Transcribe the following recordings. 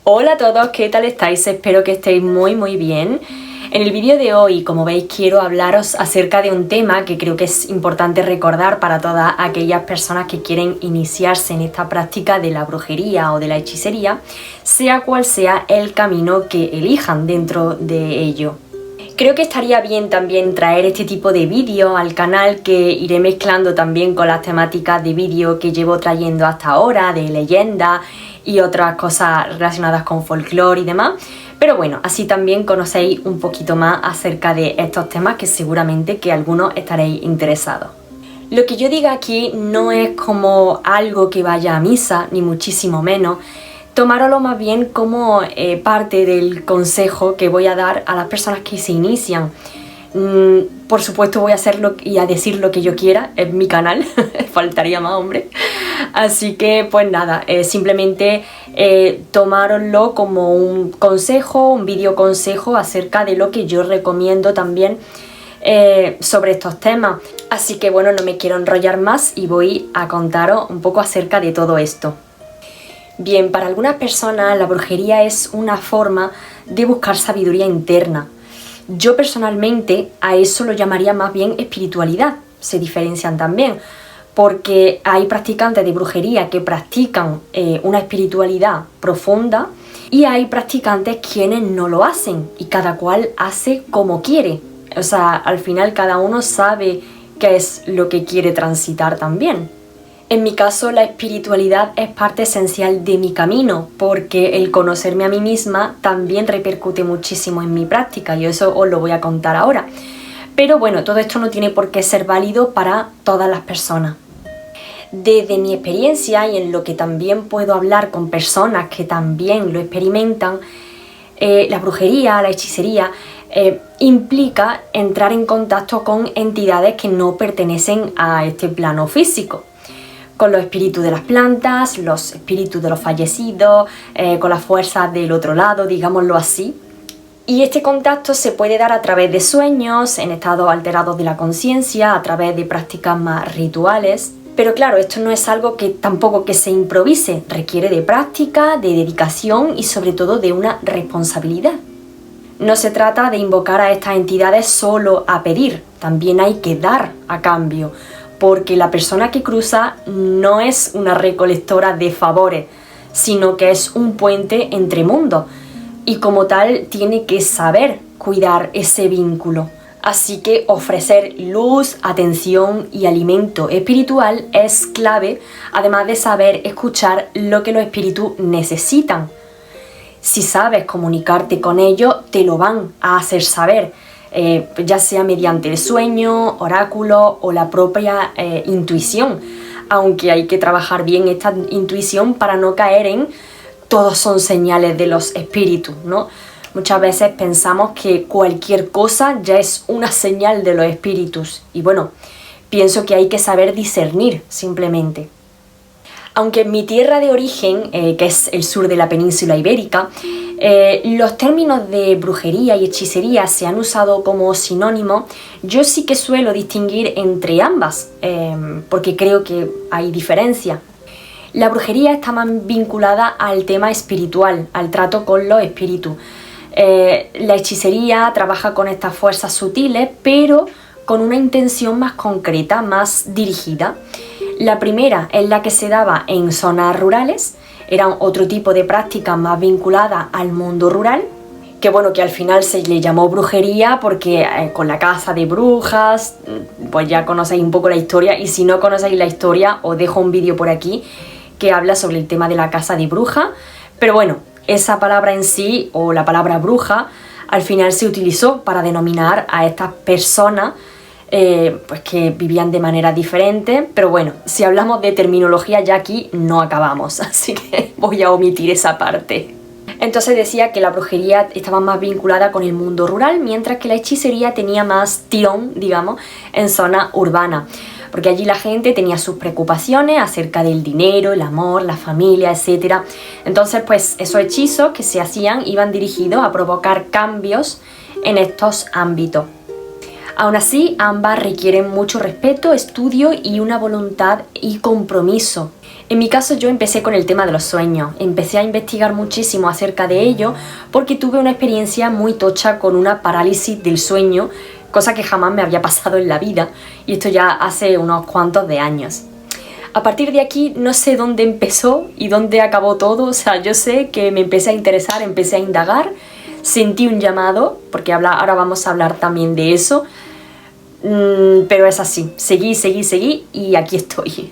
Hola a todos, ¿qué tal estáis? Espero que estéis muy bien. En el vídeo de hoy, como veis, quiero hablaros acerca de un tema que creo que es importante recordar para todas aquellas personas que quieren iniciarse en esta práctica de la brujería o de la hechicería, sea cual sea el camino que elijan dentro de ello. Creo que estaría bien también traer este tipo de vídeo al canal, que iré mezclando también con las temáticas de vídeo que llevo trayendo hasta ahora, de leyenda y otras cosas relacionadas con folclore y demás. Pero bueno, así también conocéis un poquito más acerca de estos temas que seguramente que algunos estaréis interesados. Lo que yo diga aquí no es como algo que vaya a misa, ni muchísimo menos. Tomároslo más bien como parte del consejo que voy a dar a las personas que se inician. Por supuesto voy a hacerlo y a decir lo que yo quiera, es mi canal, faltaría más, hombre. Así que pues nada, simplemente tomároslo como un consejo, un vídeo consejo acerca de lo que yo recomiendo también sobre estos temas. Así que bueno, no me quiero enrollar más y voy a contaros un poco acerca de todo esto. Bien, para algunas personas la brujería es una forma de buscar sabiduría interna. Yo personalmente a eso lo llamaría más bien espiritualidad. Se diferencian también, porque hay practicantes de brujería que practican una espiritualidad profunda y hay practicantes quienes no lo hacen y cada cual hace como quiere. O sea, al final cada uno sabe qué es lo que quiere transitar también. En mi caso, la espiritualidad es parte esencial de mi camino, porque el conocerme a mí misma también repercute muchísimo en mi práctica, y eso os lo voy a contar ahora. Pero bueno, todo esto no tiene por qué ser válido para todas las personas. Desde mi experiencia y en lo que también puedo hablar con personas que también lo experimentan, la brujería, la hechicería, implica entrar en contacto con entidades que no pertenecen a este plano físico. Con los espíritus de las plantas, los espíritus de los fallecidos, con las fuerzas del otro lado, digámoslo así. Y este contacto se puede dar a través de sueños, en estados alterados de la conciencia, a través de prácticas más rituales. Pero claro, esto no es algo que tampoco que se improvise, requiere de práctica, de dedicación y sobre todo de una responsabilidad. No se trata de invocar a estas entidades solo a pedir, también hay que dar a cambio, porque la persona que cruza no es una recolectora de favores, sino que es un puente entre mundos y como tal tiene que saber cuidar ese vínculo. Así que ofrecer luz, atención y alimento espiritual es clave, además de saber escuchar lo que los espíritus necesitan. Si sabes comunicarte con ellos, te lo van a hacer saber. Ya sea mediante el sueño, oráculo o la propia intuición, aunque hay que trabajar bien esta intuición para no caer en todos son señales de los espíritus, ¿no? Muchas veces pensamos que cualquier cosa ya es una señal de los espíritus y bueno, pienso que hay que saber discernir simplemente. Aunque en mi tierra de origen, que es el sur de la península ibérica, los términos de brujería y hechicería se han usado como sinónimo, yo sí que suelo distinguir entre ambas, porque creo que hay diferencia. La brujería está más vinculada al tema espiritual, al trato con los espíritus. La hechicería trabaja con estas fuerzas sutiles, pero con una intención más concreta, más dirigida. La primera es la que se daba en zonas rurales, era otro tipo de práctica más vinculada al mundo rural, que bueno, que al final se le llamó brujería porque con la caza de brujas, pues ya conocéis un poco la historia, y si no conocéis la historia os dejo un vídeo por aquí que habla sobre el tema de la caza de brujas, pero bueno, esa palabra en sí, o la palabra bruja, al final se utilizó para denominar a estas personas pues que vivían de manera diferente, pero bueno, si hablamos de terminología ya aquí no acabamos, así que voy a omitir esa parte. Entonces decía que la brujería estaba más vinculada con el mundo rural, mientras que la hechicería tenía más tirón, digamos, en zona urbana, porque allí la gente tenía sus preocupaciones acerca del dinero, el amor, la familia, etc. Entonces pues esos hechizos que se hacían iban dirigidos a provocar cambios en estos ámbitos. Aún así, ambas requieren mucho respeto, estudio y una voluntad y compromiso. En mi caso yo empecé con el tema de los sueños, empecé a investigar muchísimo acerca de ello porque tuve una experiencia muy tocha con una parálisis del sueño, cosa que jamás me había pasado en la vida, y esto ya hace unos cuantos de años. A partir de aquí no sé dónde empezó y dónde acabó todo, o sea, yo sé que me empecé a interesar, empecé a indagar, sentí un llamado, porque ahora vamos a hablar también de eso, pero es así, seguí y aquí estoy.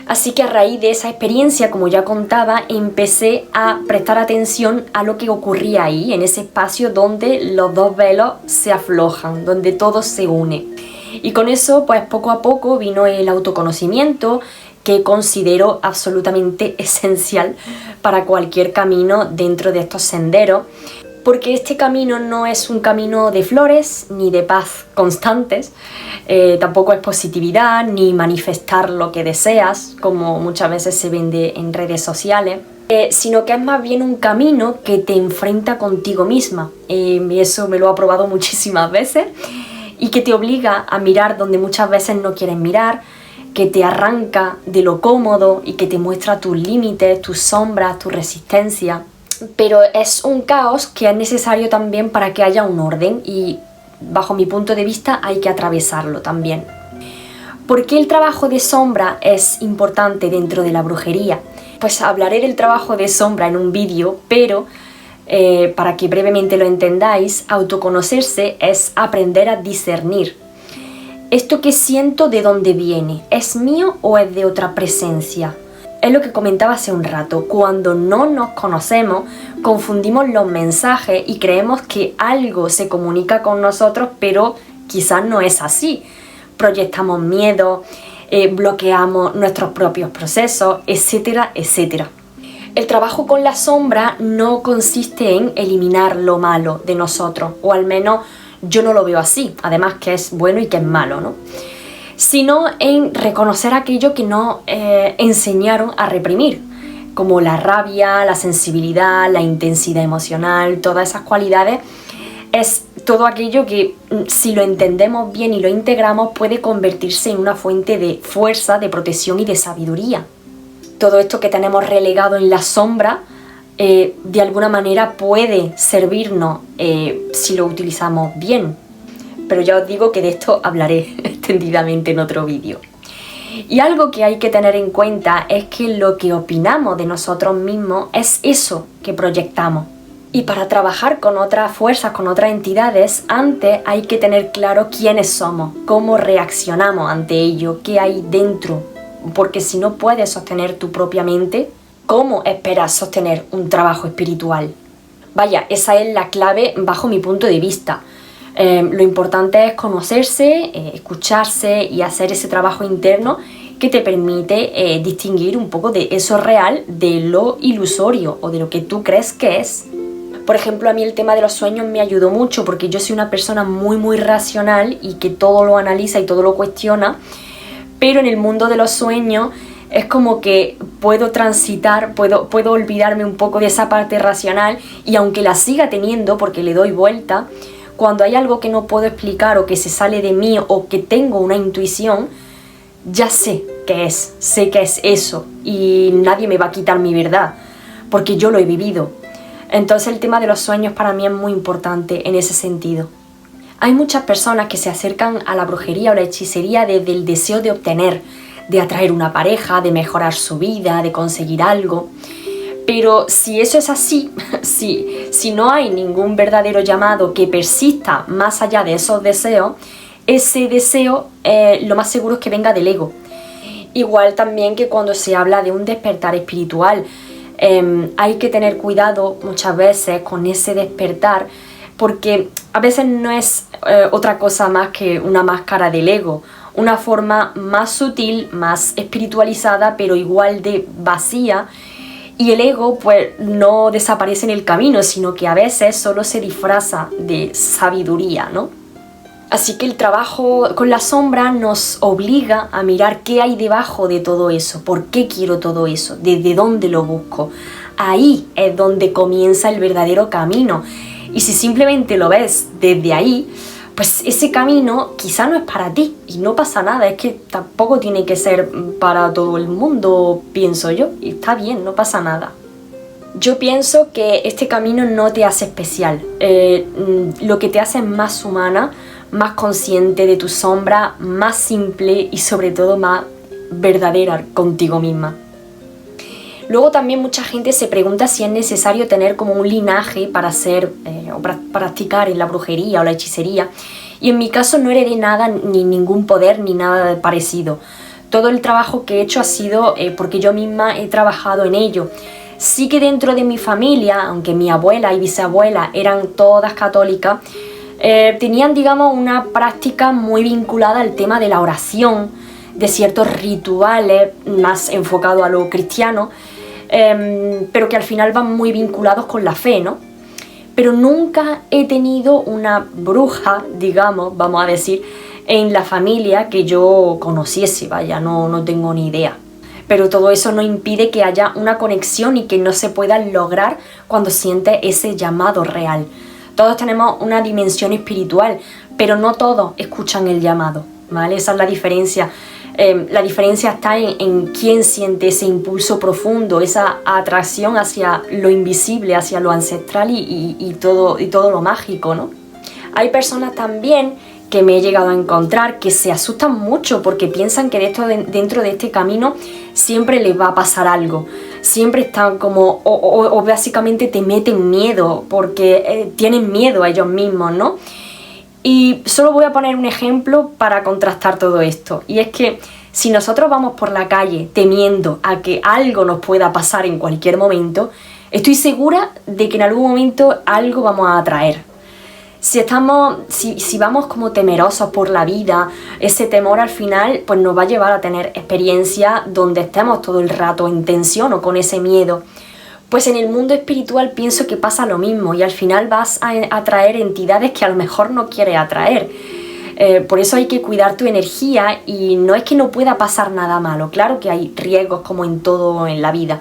Así que a raíz de esa experiencia, como ya contaba, empecé a prestar atención a lo que ocurría ahí, en ese espacio donde los dos velos se aflojan, donde todo se une. Y con eso, pues poco a poco vino el autoconocimiento, que considero absolutamente esencial para cualquier camino dentro de estos senderos, porque este camino no es un camino de flores ni de paz constantes, tampoco es positividad ni manifestar lo que deseas, como muchas veces se vende en redes sociales, sino que es más bien un camino que te enfrenta contigo misma, y eso me lo he probado muchísimas veces, y que te obliga a mirar donde muchas veces no quieres mirar, que te arranca de lo cómodo y que te muestra tus límites, tus sombras, tu resistencia. Pero es un caos que es necesario también para que haya un orden y, bajo mi punto de vista, hay que atravesarlo también. ¿Por qué el trabajo de sombra es importante dentro de la brujería? Pues hablaré del trabajo de sombra en un vídeo, pero para que brevemente lo entendáis, autoconocerse es aprender a discernir. ¿Esto que siento de dónde viene? ¿Es mío o es de otra presencia? Es lo que comentaba hace un rato, cuando no nos conocemos, confundimos los mensajes y creemos que algo se comunica con nosotros, pero quizás no es así. Proyectamos miedo, bloqueamos nuestros propios procesos, etcétera, etcétera. El trabajo con la sombra no consiste en eliminar lo malo de nosotros, o al menos yo no lo veo así, además que es bueno y que es malo, ¿no? Sino en reconocer aquello que nos enseñaron a reprimir, como la rabia, la sensibilidad, la intensidad emocional, todas esas cualidades. Es todo aquello que, si lo entendemos bien y lo integramos, puede convertirse en una fuente de fuerza, de protección y de sabiduría. Todo esto que tenemos relegado en la sombra, de alguna manera puede servirnos si lo utilizamos bien. Pero ya os digo que de esto hablaré extendidamente en otro vídeo. Y algo que hay que tener en cuenta es que lo que opinamos de nosotros mismos es eso que proyectamos. Y para trabajar con otras fuerzas, con otras entidades, antes hay que tener claro quiénes somos, cómo reaccionamos ante ello, qué hay dentro. Porque si no puedes sostener tu propia mente, ¿cómo esperas sostener un trabajo espiritual? Vaya, esa es la clave bajo mi punto de vista. Lo importante es conocerse, escucharse y hacer ese trabajo interno que te permite distinguir un poco de eso real de lo ilusorio o de lo que tú crees que es. Por ejemplo, a mí el tema de los sueños me ayudó mucho porque yo soy una persona muy racional y que todo lo analiza y todo lo cuestiona, pero en el mundo de los sueños es como que puedo transitar, puedo olvidarme un poco de esa parte racional, y aunque la siga teniendo porque le doy vuelta, cuando hay algo que no puedo explicar o que se sale de mí o que tengo una intuición, ya sé qué es, sé que es eso y nadie me va a quitar mi verdad porque yo lo he vivido. Entonces el tema de los sueños para mí es muy importante en ese sentido. Hay muchas personas que se acercan a la brujería o la hechicería desde el deseo de obtener, de atraer una pareja, de mejorar su vida, de conseguir algo. Pero si eso es así, si no hay ningún verdadero llamado que persista más allá de esos deseos, ese deseo lo más seguro es que venga del ego. Igual también que cuando se habla de un despertar espiritual, hay que tener cuidado muchas veces con ese despertar, porque a veces no es otra cosa más que una máscara del ego, una forma más sutil, más espiritualizada, pero igual de vacía. Y el ego pues no desaparece en el camino, sino que a veces solo se disfraza de sabiduría, ¿no? Así que el trabajo con la sombra nos obliga a mirar qué hay debajo de todo eso, por qué quiero todo eso, desde dónde lo busco. Ahí es donde comienza el verdadero camino. Y si simplemente lo ves desde ahí, pues ese camino quizá no es para ti y no pasa nada, es que tampoco tiene que ser para todo el mundo, pienso yo, y está bien, no pasa nada. Yo pienso que este camino no te hace especial, lo que te hace es más humana, más consciente de tu sombra, más simple y sobre todo más verdadera contigo misma. Luego también mucha gente se pregunta si es necesario tener como un linaje para hacer o practicar en la brujería o la hechicería, y en mi caso no heredé nada, ni ningún poder ni nada parecido. Todo el trabajo que he hecho ha sido porque yo misma he trabajado en ello. Sí que dentro de mi familia, aunque mi abuela y bisabuela eran todas católicas, tenían, digamos, una práctica muy vinculada al tema de la oración, de ciertos rituales más enfocados a lo cristiano, pero que al final van muy vinculados con la fe, ¿no? Pero nunca he tenido una bruja, digamos, vamos a decir, en la familia que yo conociese, vaya, no tengo ni idea. Pero todo eso no impide que haya una conexión y que no se pueda lograr cuando sientes ese llamado real. Todos tenemos una dimensión espiritual, pero no todos escuchan el llamado, ¿vale? Esa es la diferencia. La diferencia está en quién siente ese impulso profundo, esa atracción hacia lo invisible, hacia lo ancestral y todo lo mágico, ¿no? Hay personas también que me he llegado a encontrar que se asustan mucho porque piensan que dentro de este camino siempre les va a pasar algo. Siempre están como, o básicamente te meten miedo porque tienen miedo a ellos mismos, ¿no? Y solo voy a poner un ejemplo para contrastar todo esto. Y es que si nosotros vamos por la calle temiendo a que algo nos pueda pasar en cualquier momento, estoy segura de que en algún momento algo vamos a atraer. Si vamos como temerosos por la vida, ese temor al final pues nos va a llevar a tener experiencias donde estemos todo el rato en tensión o con ese miedo. Pues en el mundo espiritual pienso que pasa lo mismo y al final vas a atraer entidades que a lo mejor no quieres atraer. Por eso hay que cuidar tu energía y no es que no pueda pasar nada malo, claro que hay riesgos como en todo en la vida,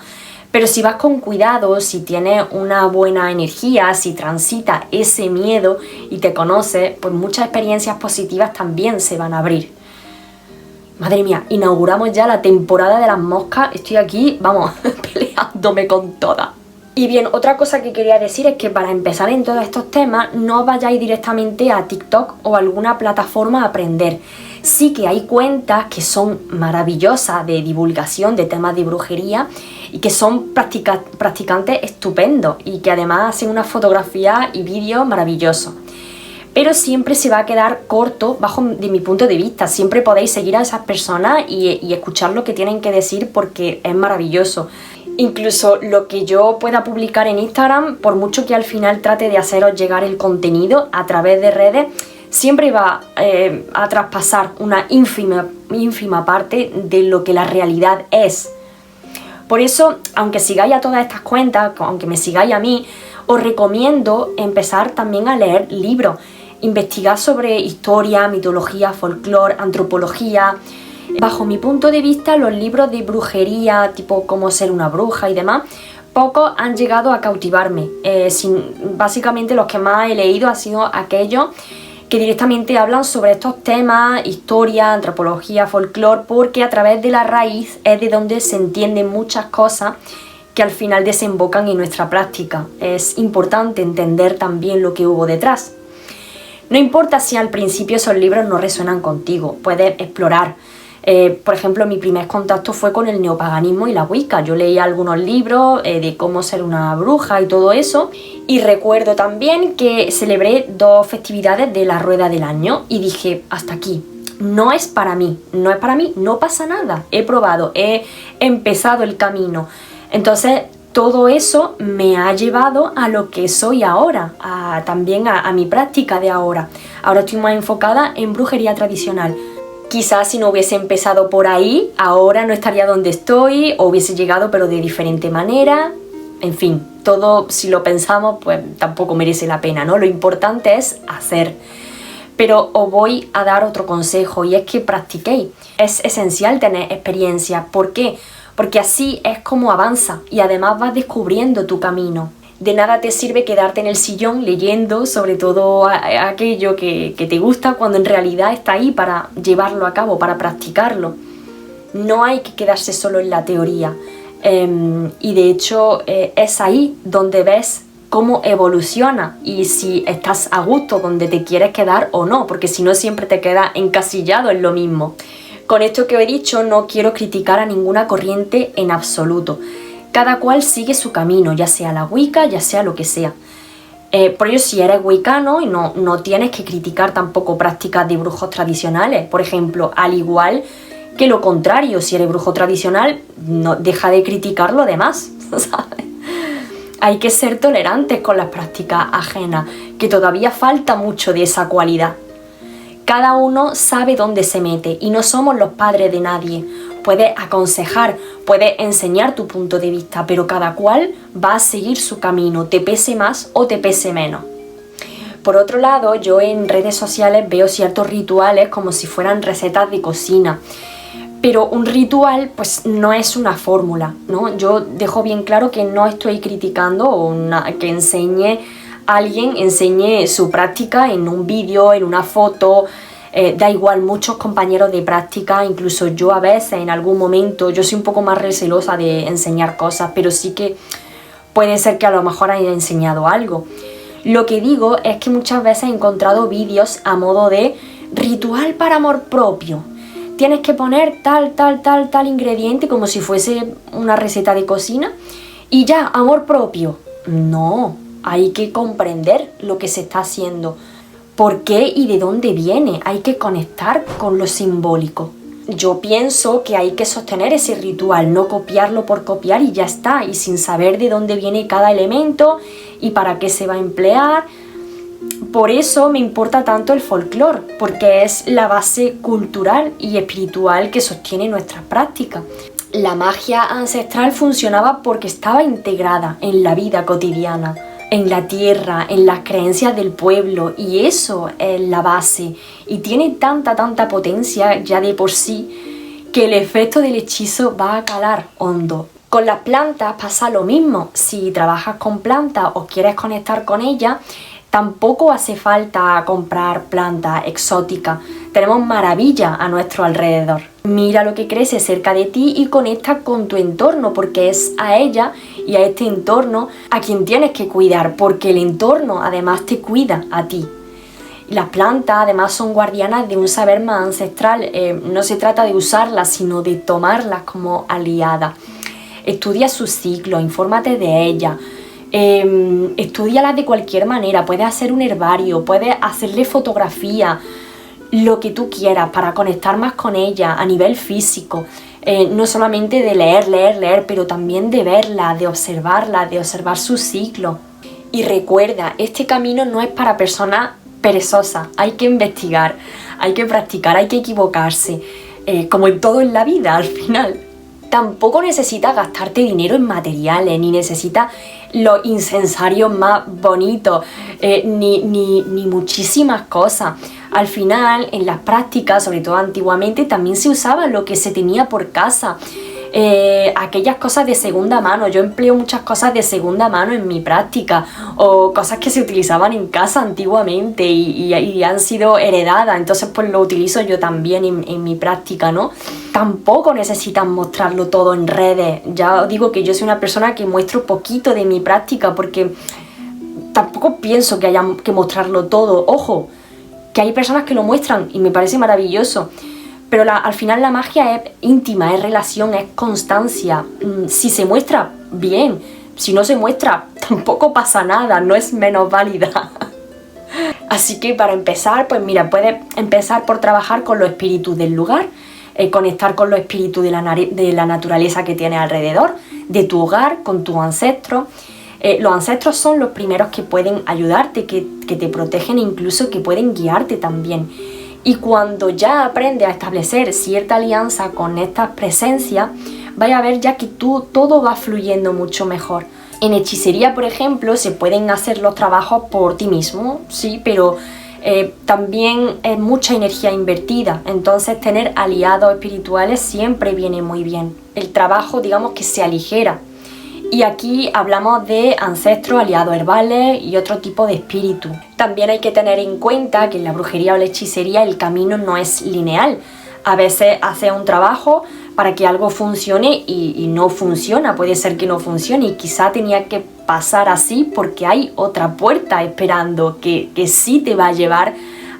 pero si vas con cuidado, si tienes una buena energía, si transitas ese miedo y te conoces, pues muchas experiencias positivas también se van a abrir. Madre mía, inauguramos ya la temporada de las moscas, estoy aquí, vamos, peleándome con todas. Y bien, otra cosa que quería decir es que para empezar en todos estos temas no vayáis directamente a TikTok o alguna plataforma a aprender. Sí que hay cuentas que son maravillosas de divulgación de temas de brujería y que son practicantes estupendos y que además hacen una fotografía y vídeos maravillosos. Pero siempre se va a quedar corto de mi punto de vista. Siempre podéis seguir a esas personas y escuchar lo que tienen que decir porque es maravilloso. Incluso lo que yo pueda publicar en Instagram, por mucho que al final trate de haceros llegar el contenido a través de redes, siempre va a traspasar una ínfima parte de lo que la realidad es. Por eso, aunque sigáis a todas estas cuentas, aunque me sigáis a mí, os recomiendo empezar también a leer libros. Investigar sobre historia, mitología, folclore, antropología. Bajo mi punto de vista, los libros de brujería, tipo Cómo ser una bruja y demás, pocos han llegado a cautivarme. Básicamente los que más he leído han sido aquellos que directamente hablan sobre estos temas, historia, antropología, folclore, porque a través de la raíz es de donde se entienden muchas cosas que al final desembocan en nuestra práctica. Es importante entender también lo que hubo detrás. No importa si al principio esos libros no resuenan contigo, puedes explorar. Por ejemplo, mi primer contacto fue con el neopaganismo y la Wicca. Yo leía algunos libros de cómo ser una bruja y todo eso. Y recuerdo también que celebré 2 festividades de la rueda del año y dije, hasta aquí. No es para mí, no pasa nada. He probado, he empezado el camino. Entonces, todo eso me ha llevado a lo que soy ahora, también a mi práctica de ahora. Ahora estoy más enfocada en brujería tradicional. Quizás si no hubiese empezado por ahí, ahora no estaría donde estoy, o hubiese llegado pero de diferente manera. En fin, todo si lo pensamos pues tampoco merece la pena, ¿no? Lo importante es hacer. Pero os voy a dar otro consejo y es que practiquéis. Es esencial tener experiencia. ¿Por qué? Porque así es como avanza y además vas descubriendo tu camino. De nada te sirve quedarte en el sillón leyendo sobre todo aquello que te gusta cuando en realidad está ahí para llevarlo a cabo, para practicarlo. No hay que quedarse solo en la teoría. Y de hecho es ahí donde ves cómo evoluciona y si estás a gusto donde te quieres quedar o no, porque si no siempre te quedas encasillado en lo mismo. Con esto que he dicho no quiero criticar a ninguna corriente en absoluto. Cada cual sigue su camino, ya sea la Wicca, ya sea lo que sea. Por ello, si eres wicano, no tienes que criticar tampoco prácticas de brujos tradicionales. Por ejemplo, al igual que lo contrario, si eres brujo tradicional, no deja de criticar lo demás, ¿sabes? Hay que ser tolerantes con las prácticas ajenas, que todavía falta mucho de esa cualidad. Cada uno sabe dónde se mete y no somos los padres de nadie. Puedes aconsejar, puedes enseñar tu punto de vista, pero cada cual va a seguir su camino, te pese más o te pese menos. Por otro lado, yo en redes sociales veo ciertos rituales como si fueran recetas de cocina. Pero un ritual pues no es una fórmula, ¿no? Yo dejo bien claro que no estoy criticando que alguien enseñe su práctica en un vídeo, en una foto. Da igual, muchos compañeros de práctica, incluso yo a veces en algún momento, yo soy un poco más recelosa de enseñar cosas, pero sí que puede ser que a lo mejor haya enseñado algo. Lo que digo es que muchas veces he encontrado vídeos a modo de ritual para amor propio. Tienes que poner tal ingrediente como si fuese una receta de cocina y ya, amor propio. No, hay que comprender lo que se está haciendo. ¿Por qué y de dónde viene? Hay que conectar con lo simbólico. Yo pienso que hay que sostener ese ritual, no copiarlo por copiar y ya está, y sin saber de dónde viene cada elemento y para qué se va a emplear. Por eso me importa tanto el folclore, porque es la base cultural y espiritual que sostiene nuestras prácticas. La magia ancestral funcionaba porque estaba integrada en la vida cotidiana, en la tierra, en las creencias del pueblo, y eso es la base. Y tiene tanta potencia ya de por sí que el efecto del hechizo va a calar hondo. Con las plantas pasa lo mismo. Si trabajas con plantas o quieres conectar con ellas, tampoco hace falta comprar plantas exóticas. Tenemos maravillas a nuestro alrededor. Mira lo que crece cerca de ti y conecta con tu entorno, porque es a ella y a este entorno a quien tienes que cuidar, porque el entorno además te cuida a ti. Las plantas además son guardianas de un saber más ancestral. No se trata de usarlas, sino de tomarlas como aliadas. Estudia su ciclo, infórmate de ellas. Estúdialas de cualquier manera. Puedes hacer un herbario, puedes hacerle fotografía, lo que tú quieras para conectar más con ella a nivel físico. No solamente de leer, pero también de verla, de observar su ciclo. Y recuerda, este camino no es para personas perezosas. Hay que investigar, hay que practicar, hay que equivocarse, como en todo en la vida al final. Tampoco necesitas gastarte dinero en materiales, ni necesitas los incensarios más bonitos, ni muchísimas cosas. Al final, en las prácticas, sobre todo antiguamente, también se usaba lo que se tenía por casa. Aquellas cosas de segunda mano. Yo empleo muchas cosas de segunda mano en mi práctica, o cosas que se utilizaban en casa antiguamente y han sido heredadas, entonces pues lo utilizo yo también en mi práctica, ¿no? Tampoco necesitas mostrarlo todo en redes. Ya os digo que yo soy una persona que muestro poquito de mi práctica porque tampoco pienso que haya que mostrarlo todo. Ojo, que hay personas que lo muestran y me parece maravilloso. Pero al final la magia es íntima, es relación, es constancia. Si se muestra, bien. Si no se muestra, tampoco pasa nada, no es menos válida. Así que para empezar, pues mira, puedes empezar por trabajar con los espíritus del lugar, conectar con los espíritus de la naturaleza que tienes alrededor, de tu hogar, con tus ancestros. Los ancestros son los primeros que pueden ayudarte, que te protegen e incluso que pueden guiarte también. Y cuando ya aprendes a establecer cierta alianza con estas presencias, vais a ver ya que todo va fluyendo mucho mejor. En hechicería, por ejemplo, se pueden hacer los trabajos por ti mismo, sí, pero también es mucha energía invertida, entonces tener aliados espirituales siempre viene muy bien. El trabajo, digamos que se aligera Y aquí hablamos de ancestros, aliados herbales y otro tipo de espíritu. También hay que tener en cuenta que en la brujería o la hechicería el camino no es lineal. A veces haces un trabajo para que algo funcione y no funciona, puede ser que no funcione y quizá tenía que pasar así porque hay otra puerta esperando que sí te va a llevar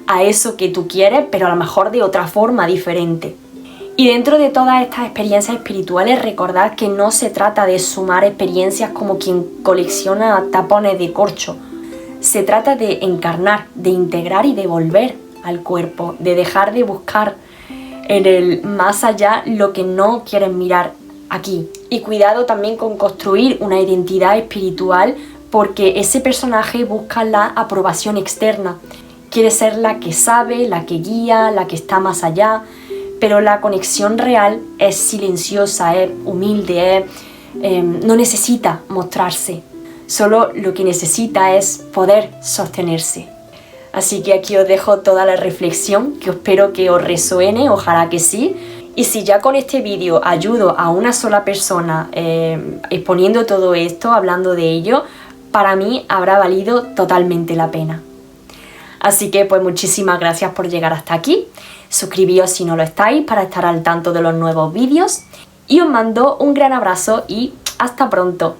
a eso que tú quieres, pero a lo mejor de otra forma diferente. Y dentro de todas estas experiencias espirituales, recordad que no se trata de sumar experiencias como quien colecciona tapones de corcho. Se trata de encarnar, de integrar y de volver al cuerpo, de dejar de buscar en el más allá lo que no quieres mirar aquí. Y cuidado también con construir una identidad espiritual porque ese personaje busca la aprobación externa. Quiere ser la que sabe, la que guía, la que está más allá, pero la conexión real es silenciosa, es humilde, no necesita mostrarse. Solo lo que necesita es poder sostenerse. Así que aquí os dejo toda la reflexión, que espero que os resuene, ojalá que sí. Y si ya con este vídeo ayudo a una sola persona exponiendo todo esto, hablando de ello, para mí habrá valido totalmente la pena. Así que pues muchísimas gracias por llegar hasta aquí. Suscribíos si no lo estáis para estar al tanto de los nuevos vídeos. Y os mando un gran abrazo y hasta pronto.